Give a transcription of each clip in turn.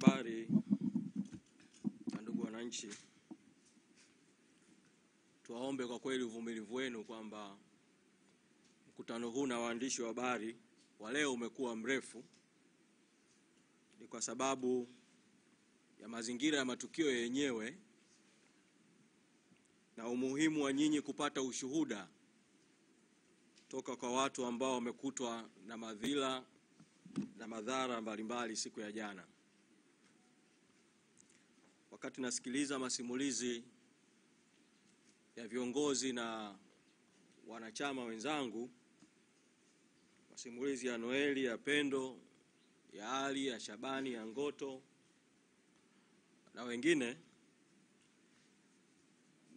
habari na ndugu wananchi, tuwaombe kwa kweli uvumilivu wenu kwamba mkutano huu na waandishi wa habari wa leo umekuwa mrefu. Ni kwa sababu ya mazingira ya matukio yenyewe na umuhimu wa nyinyi kupata ushuhuda toka kwa watu ambao wamekutwa na madhila na madhara mbalimbali siku ya jana. Wakati nasikiliza masimulizi ya viongozi na wanachama wenzangu, masimulizi ya Noeli, ya Pendo, ya Ali, ya Shabani, ya Ngoto na wengine,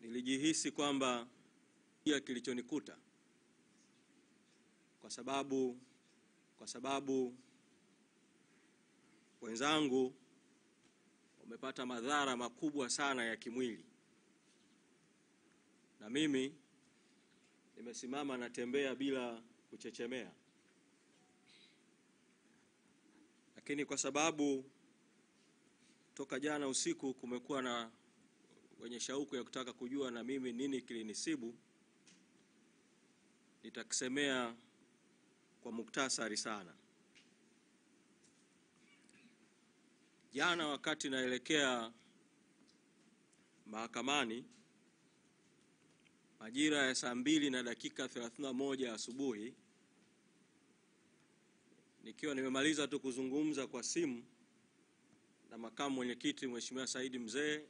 nilijihisi kwamba kilichonikuta kwa sababu wenzangu wamepata madhara makubwa sana ya kimwili, na mimi nimesimama natembea bila kuchechemea. Lakini kwa sababu toka jana usiku kumekuwa na wenye shauku ya kutaka kujua na mimi nini kilinisibu, nitakisemea kwa muktasari sana. Jana wakati naelekea mahakamani majira ya saa 2:31 asubuhi, nikiwa nimemaliza tu kuzungumza kwa simu na makamu mwenyekiti Mheshimiwa Saidi Mzee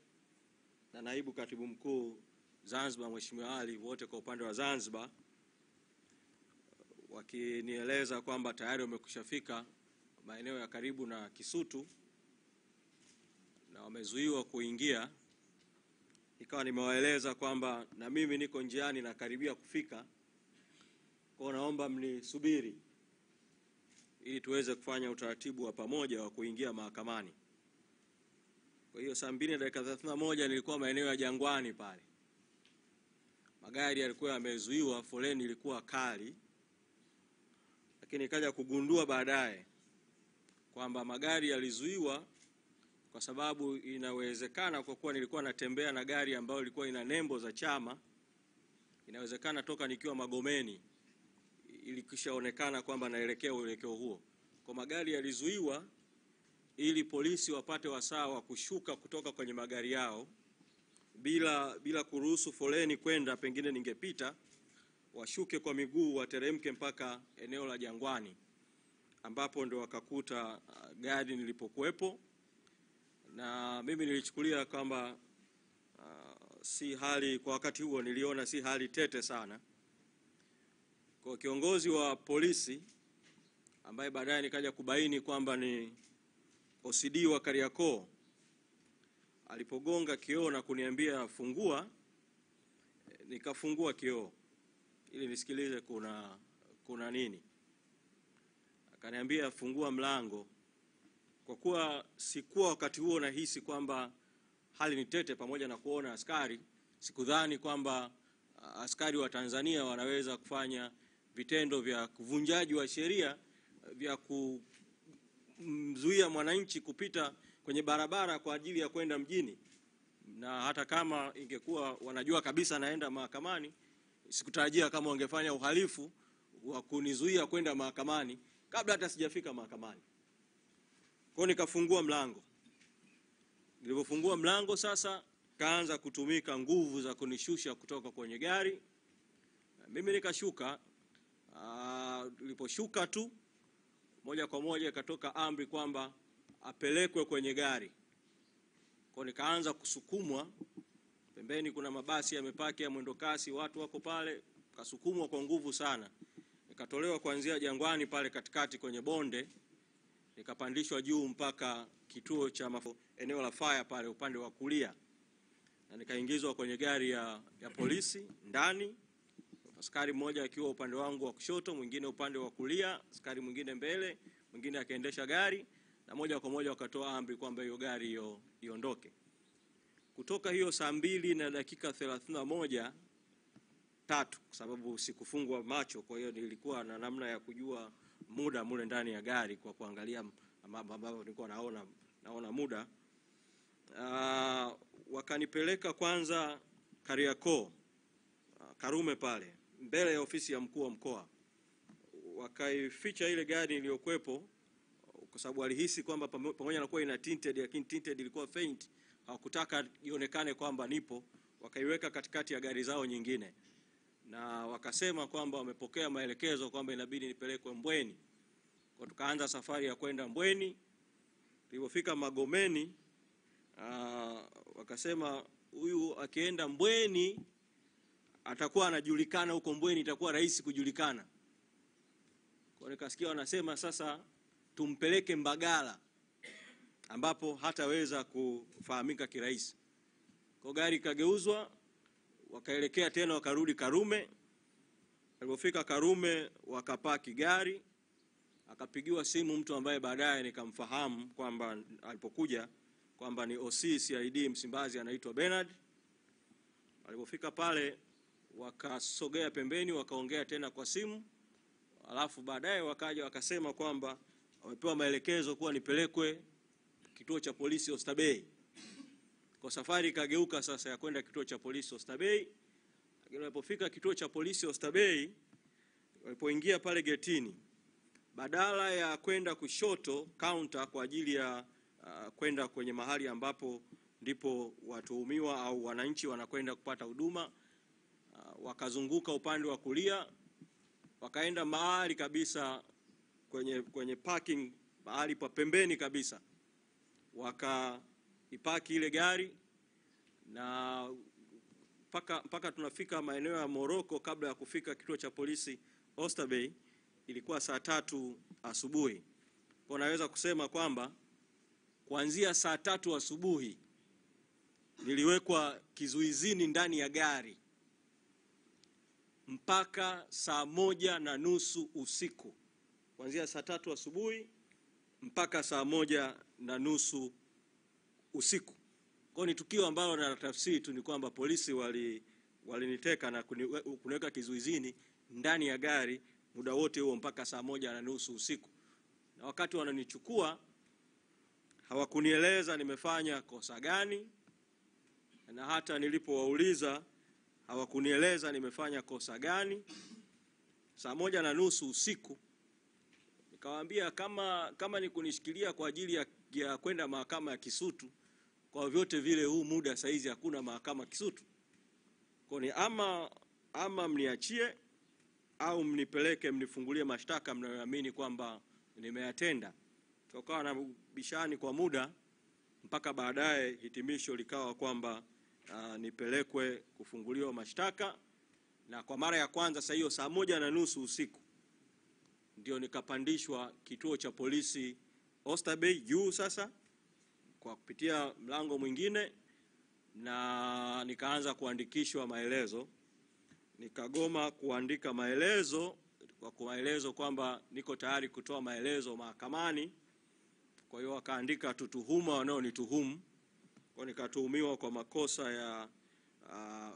na naibu katibu mkuu Zanzibar Mheshimiwa Ali, wote kwa upande wa Zanzibar, wakinieleza kwamba tayari wamekushafika maeneo ya karibu na Kisutu na wamezuiwa kuingia, nikawa nimewaeleza kwamba na mimi niko njiani na karibia kufika, kwa naomba mnisubiri ili tuweze kufanya utaratibu wa pamoja wa kuingia mahakamani. Kwa hiyo saa 2:31 nilikuwa maeneo ya Jangwani pale. Magari yalikuwa yamezuiwa, foleni ilikuwa kali. Lakini nikaja kugundua baadaye kwamba magari yalizuiwa kwa sababu inawezekana, kwa kuwa nilikuwa natembea na gari ambayo ilikuwa ina nembo za chama, inawezekana toka nikiwa Magomeni ilikishaonekana kwamba naelekea uelekeo huo. Kwa magari yalizuiwa ili polisi wapate wasaa wa kushuka kutoka kwenye magari yao bila kuruhusu foleni kwenda, pengine ningepita, washuke kwa miguu wateremke mpaka eneo la Jangwani, ambapo ndio wakakuta gari nilipokuepo. Na mimi nilichukulia kwamba si hali, kwa wakati huo niliona si hali tete sana. Kwa kiongozi wa polisi ambaye baadaye nikaja kubaini kwamba ni OCD wa Kariakoo, alipogonga kioo na kuniambia fungua, nikafungua kioo ili nisikilize kuna nini. Akaniambia fungua mlango. Kwa kuwa sikuwa wakati huo nahisi kwamba hali ni tete, pamoja na kuona askari, sikudhani kwamba askari wa Tanzania wanaweza kufanya vitendo vya kuvunjaji wa sheria vya kumzuia mwananchi kupita kwenye barabara kwa ajili ya kwenda mjini. Na hata kama ingekuwa wanajua kabisa naenda mahakamani, sikutarajia kama wangefanya uhalifu wa kunizuia kwenda mahakamani kabla hata sijafika mahakamani. Kwa nikafungua mlango. Nilipofungua mlango sasa, kaanza kutumika nguvu za kunishusha kutoka kwenye gari. Mimi nikashuka. Niliposhuka tu, moja kwa moja ikatoka amri kwamba apelekwe kwenye gari. Kwa nikaanza kusukumwa. Pembeni kuna mabasi yamepaki ya mwendo kasi, watu wako pale, kasukumwa kwa nguvu sana. Nikatolewa kuanzia Jangwani pale katikati kwenye bonde, nikapandishwa juu mpaka kituo cha eneo la fire pale upande wa kulia, na nikaingizwa kwenye gari ya polisi ndani. Askari mmoja akiwa upande wangu wa kushoto, mwingine upande wa kulia, askari mwingine mbele, mwingine akaendesha gari, na moja kwa moja wakatoa amri kwamba hiyo gari iondoke. Kutoka hiyo saa 2:31 kwa sababu sikufungwa macho, kwa hiyo nilikuwa na namna ya kujua muda mule ndani ya gari kwa kuangalia mambo ambayo nilikuwa naona naona muda. Wakanipeleka kwanza Kariakoo, Karume pale mbele ya ofisi ya mkuu wa mkoa. Wakaificha ile gari iliyokuepo kwa sababu walihisi kwamba pamoja na kuwa ina tinted, lakini tinted ilikuwa faint, hawakutaka ionekane kwamba nipo. Wakaiweka katikati ya gari zao nyingine, na wakasema kwamba wamepokea maelekezo kwamba inabidi nipelekwe Mbweni. Kwa tukaanza safari ya kwenda Mbweni. Tulipofika Magomeni, wakasema huyu akienda Mbweni atakuwa anajulikana huko Mbweni, itakuwa rahisi kujulikana. Kwa nikasikia wanasema sasa tumpeleke Mbagala ambapo hataweza kufahamika kirahisi. Kwa gari kageuzwa, wakaelekea tena wakarudi Karume. Walipofika Karume wakapaki gari, akapigiwa simu mtu ambaye baadaye nikamfahamu kwamba alipokuja kwamba ni OC CID Msimbazi, anaitwa Bernard. Walipofika pale wakasogea pembeni, wakaongea tena kwa simu. Alafu baadaye wakaja wakasema kwamba wamepewa maelekezo kuwa nipelekwe kituo cha polisi Oysterbay. Kwa safari ikageuka sasa ya kwenda kituo cha polisi Oysterbay. Walipofika kituo cha polisi Oysterbay, walipoingia pale getini, badala ya kwenda kushoto counter kwa ajili ya kwenda kwenye mahali ambapo ndipo watuhumiwa au wananchi wanakwenda kupata huduma, wakazunguka upande wa kulia, wakaenda mahali kabisa kwenye parking, mahali pa pembeni kabisa. Wakaipaki ile gari, na mpaka tunafika maeneo ya Moroko, kabla ya kufika kituo cha polisi Oysterbay ilikuwa saa 3 asubuhi. Kwa naweza kusema kwamba kuanzia saa 3 asubuhi niliwekwa kizuizini ndani ya gari mpaka saa 1:30 usiku. Kuanzia saa 3 asubuhi mpaka saa 1:30 usiku. Kwa ni tukio ambalo na tafsiri tu ni kwamba polisi waliniteka na kuniweka kizuizini ndani ya gari muda wote huo mpaka saa 1:30 usiku. Na wakati wananichukua hawakunieleza nimefanya kosa gani, na hata nilipowauliza hawakunieleza nimefanya kosa gani. Saa 1:30 usiku nikawaambia kama ni kunishikilia kwa ajili ya kwenda mahakama ya Kisutu, kwa vyote vile huu muda saizi hakuna mahakama Kisutu. Kwa ni ama mniachie au mnipeleke mnifungulie mashtaka mnayoamini kwamba nimeyatenda. Tukawa na bishani kwa muda mpaka baadaye hitimisho likawa kwamba nipelekwe kufunguliwa mashtaka. Na kwa mara ya kwanza sasa hiyo saa 1:30 usiku ndio nikapandishwa kituo cha polisi Oysterbay juu sasa kwa kupitia mlango mwingine, na nikaanza kuandikishwa maelezo. Nikagoma kuandika maelezo kwa kumaelezo kwamba niko tayari kutoa maelezo mahakamani. Kwa hiyo wakaandika tutuhuma wanaonituhumu. Kwa nikatuhumiwa kwa makosa ya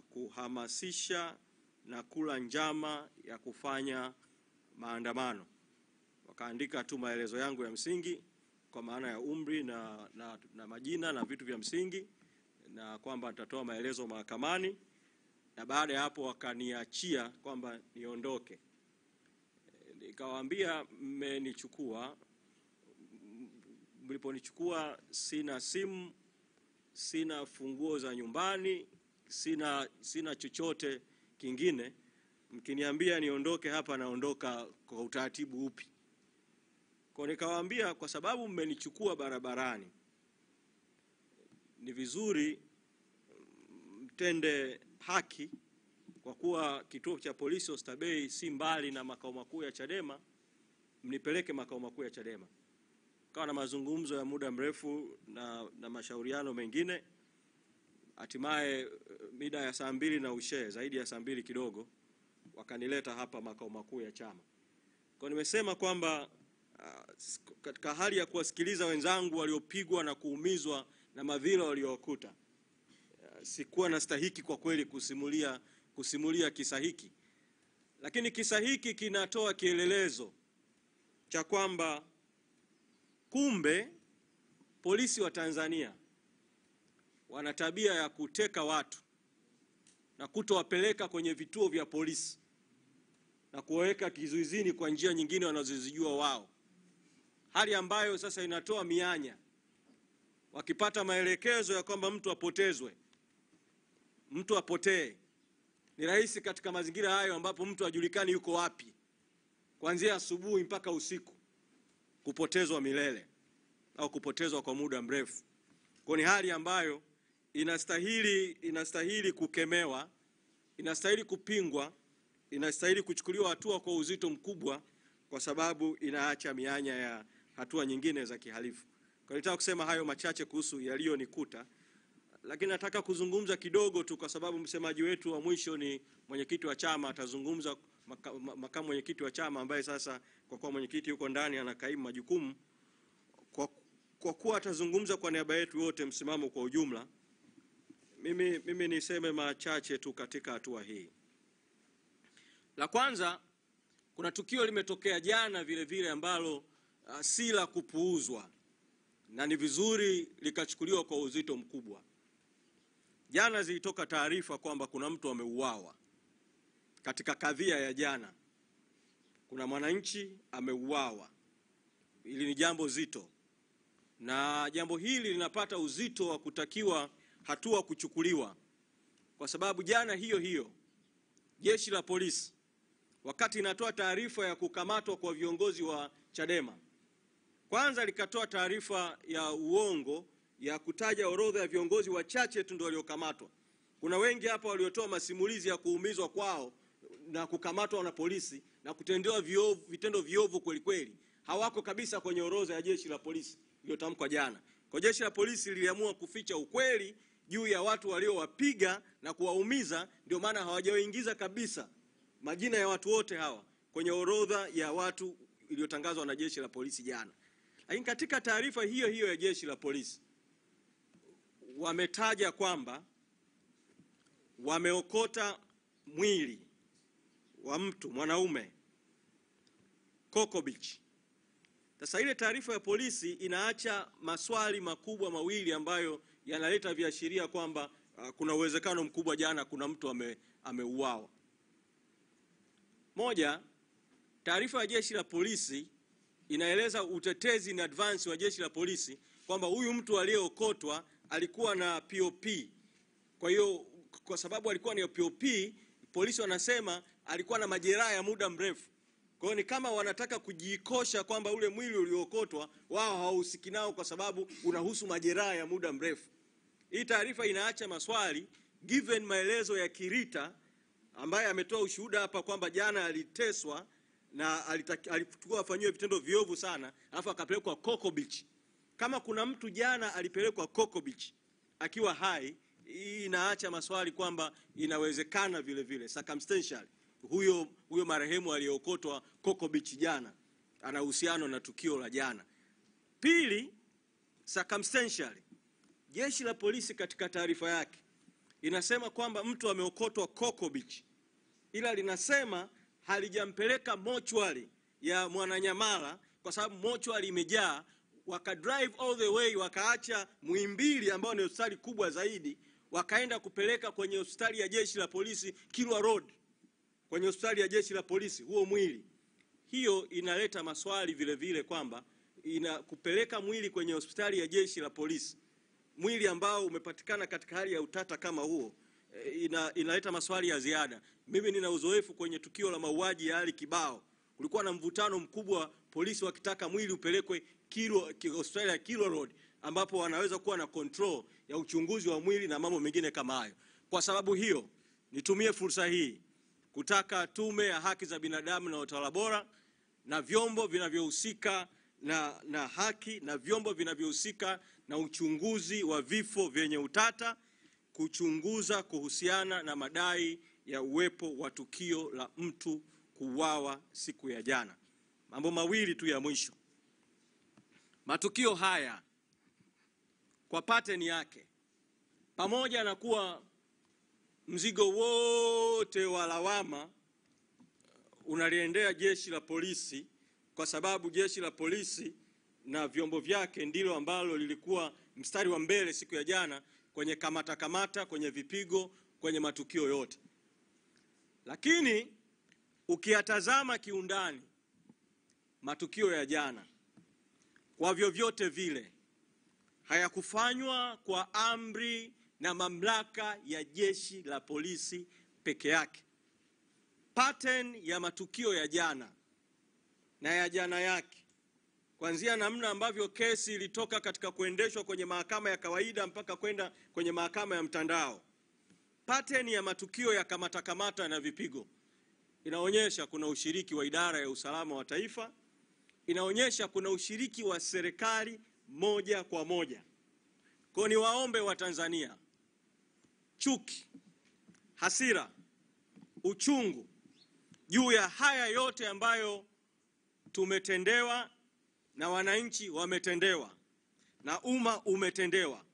kuhamasisha na kula njama ya kufanya maandamano. Wakaandika tu maelezo yangu ya msingi kwa maana ya umri na majina na vitu vya msingi, na kwamba nitatoa maelezo mahakamani, na baada ya hapo wakaniachia kwamba niondoke. Nikawaambia mmenichukua, mliponichukua sina simu, sina funguo za nyumbani, sina chochote kingine. Mkiniambia niondoke hapa naondoka kwa utaratibu upi? Kwa nikawaambia kwa sababu mmenichukua barabarani, ni vizuri mtende haki, kwa kuwa kituo cha polisi Oysterbay si mbali na makao makuu ya Chadema, mnipeleke makao makuu ya Chadema. Kawa na mazungumzo ya muda mrefu na mashauriano mengine. Hatimaye mida ya saa 2 na ushe, zaidi ya saa 2 kidogo, wakanileta hapa makao makuu ya chama. Kwa nimesema kwamba katika hali ya kuwasikiliza wenzangu waliopigwa na kuumizwa na madhila waliokuta, sikuwa nastahiki kwa kweli kusimulia kisa hiki. Lakini kisa hiki kinatoa kielelezo cha kwamba kumbe polisi wa Tanzania wana tabia ya kuteka watu na kutowapeleka kwenye vituo vya polisi na kuwaweka kizuizini kwa njia nyingine wanazozijua wao, hali ambayo sasa inatoa mianya. Wakipata maelekezo ya kwamba mtu apotezwe, mtu apotee, ni rahisi katika mazingira hayo ambapo mtu hajulikani yuko wapi, kuanzia asubuhi mpaka usiku, kupotezwa milele au kupotezwa kwa muda mrefu. Kwa ni hali ambayo inastahili kukemewa, inastahili kupingwa, inastahili kuchukuliwa hatua kwa uzito mkubwa, kwa sababu inaacha mianya ya hatua nyingine za kihalifu. Kwa nitaka kusema hayo machache kuhusu yaliyonikuta, lakini nataka kuzungumza kidogo tu kwa sababu msemaji wetu wa mwisho ni mwenyekiti wa chama. Atazungumza makamu mwenyekiti wa chama ambaye sasa kwa kuwa mwenyekiti yuko ndani anakaimu majukumu. Kwa kuwa atazungumza kwa niaba yetu wote msimamo kwa ujumla, mimi niseme machache tu katika hatua hii. La kwanza, kuna tukio limetokea jana vile vile ambalo si la kupuuzwa na ni vizuri likachukuliwa kwa uzito mkubwa. Jana zilitoka taarifa kwamba kuna mtu ameuawa. Katika kadhia ya jana, kuna mwananchi ameuawa. Hili ni jambo zito, na jambo hili linapata uzito wa kutakiwa hatua kuchukuliwa, kwa sababu jana hiyo jeshi la polisi wakati inatoa taarifa ya kukamatwa kwa viongozi wa Chadema, kwanza likatoa taarifa ya uongo ya kutaja orodha ya viongozi wachache tu ndio waliokamatwa. Kuna wengi hapa waliotoa masimulizi ya kuumizwa kwao na kukamatwa na polisi na kutendewa vitendo viovu kweli kweli, hawako kabisa kwenye orodha ya jeshi la polisi iliyotamkwa jana. Kwa jeshi la polisi liliamua kuficha ukweli juu ya watu waliowapiga na kuwaumiza, ndio maana hawajawaingiza kabisa majina ya watu wote hawa kwenye orodha ya watu iliyotangazwa na jeshi la polisi jana. Lakini katika taarifa hiyo ya jeshi la polisi wametaja kwamba wameokota mwili wa mtu mwanaume Coco Beach. Sasa ile taarifa ya polisi inaacha maswali makubwa mawili ambayo yanaleta viashiria kwamba kuna uwezekano mkubwa jana kuna mtu ameuawa. Moja, taarifa ya jeshi la polisi inaeleza utetezi in advance wa jeshi la polisi kwamba huyu mtu aliyeokotwa alikuwa na POP. Kwa hiyo kwa sababu alikuwa na POP, polisi wanasema alikuwa na majeraha ya muda mrefu. Kwa hiyo ni kama wanataka kujikosha kwamba ule mwili uliookotwa wao hawahusiki nao kwa sababu unahusu majeraha ya muda mrefu. Hii taarifa inaacha maswali given maelezo ya Kirita ambaye ametoa ushuhuda hapa kwamba jana aliteswa na alitakiwa afanywe vitendo viovu sana, alafu akapelekwa Coco Beach. Kama kuna mtu jana alipelekwa Coco Beach akiwa hai, hii inaacha maswali kwamba inawezekana vile vile circumstantial huyo marehemu aliyeokotwa Coco Beach jana ana uhusiano na tukio la jana. Pili, circumstantial, jeshi la polisi katika taarifa yake inasema kwamba mtu ameokotwa Coco Beach, ila linasema halijampeleka mochwari ya Mwananyamala kwa sababu mochwari imejaa. Waka drive all the way, wakaacha Muhimbili ambao ni hospitali kubwa zaidi, wakaenda kupeleka kwenye hospitali ya jeshi la polisi Kilwa Road, kwenye hospitali ya jeshi la polisi huo mwili. Hiyo inaleta maswali vile vile kwamba kupeleka mwili kwenye hospitali ya jeshi la polisi, mwili ambao umepatikana katika hali ya utata kama huo, inaleta maswali ya ziada. Mimi nina uzoefu kwenye tukio la mauaji ya Ali Kibao. Kulikuwa na mvutano mkubwa, polisi wakitaka mwili upelekwe hospitali ya Kilwa Road ambapo wanaweza kuwa na control ya uchunguzi wa mwili na mambo mengine kama hayo. Kwa sababu hiyo, nitumie fursa hii kutaka Tume ya Haki za Binadamu na Utawala Bora na vyombo vinavyohusika na haki na vyombo vinavyohusika na uchunguzi wa vifo vyenye utata kuchunguza kuhusiana na madai ya uwepo wa tukio la mtu kuuawa siku ya jana. Mambo mawili tu ya mwisho. Matukio haya kwa pattern yake, pamoja na kuwa mzigo wote wa lawama unaliendea jeshi la polisi, kwa sababu jeshi la polisi na vyombo vyake ndilo ambalo lilikuwa mstari wa mbele siku ya jana kwenye kamata, kwenye vipigo, kwenye matukio yote. Lakini ukiyatazama kiundani matukio ya jana, kwa vyovyote vile hayakufanywa kwa amri na mamlaka ya jeshi la polisi peke yake. Pattern ya matukio ya jana na ya jana yake, kuanzia namna ambavyo kesi ilitoka katika kuendeshwa kwenye mahakama ya kawaida mpaka kwenda kwenye mahakama ya mtandao, pattern ya matukio ya kamata na vipigo inaonyesha kuna ushiriki wa idara ya usalama wa taifa, inaonyesha kuna ushiriki wa serikali moja kwa moja. Kwa ni waombe wa Tanzania, chuki, hasira, uchungu juu ya haya yote ambayo tumetendewa na wananchi wametendewa na umma umetendewa,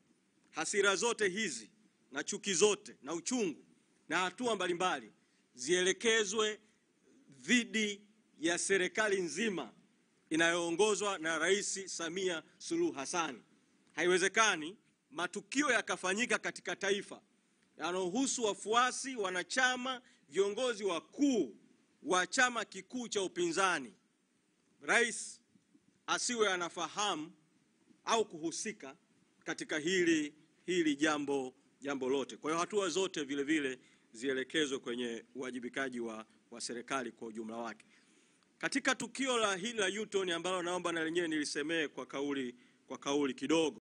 hasira zote hizi na chuki zote na uchungu na hatua mbalimbali zielekezwe dhidi ya serikali nzima inayoongozwa na Rais Samia Suluhu Hassan. Haiwezekani matukio yakafanyika katika taifa yanayohusu wafuasi, wanachama, viongozi wakuu wa chama kikuu cha upinzani, rais asiwe anafahamu au kuhusika katika hili jambo lote. Kwa hiyo hatua zote vile vile zielekezwe kwenye uwajibikaji wa serikali kwa ujumla wake. Katika tukio la hili la U-turn ambalo naomba na lenyewe nilisemee kwa kauli kidogo.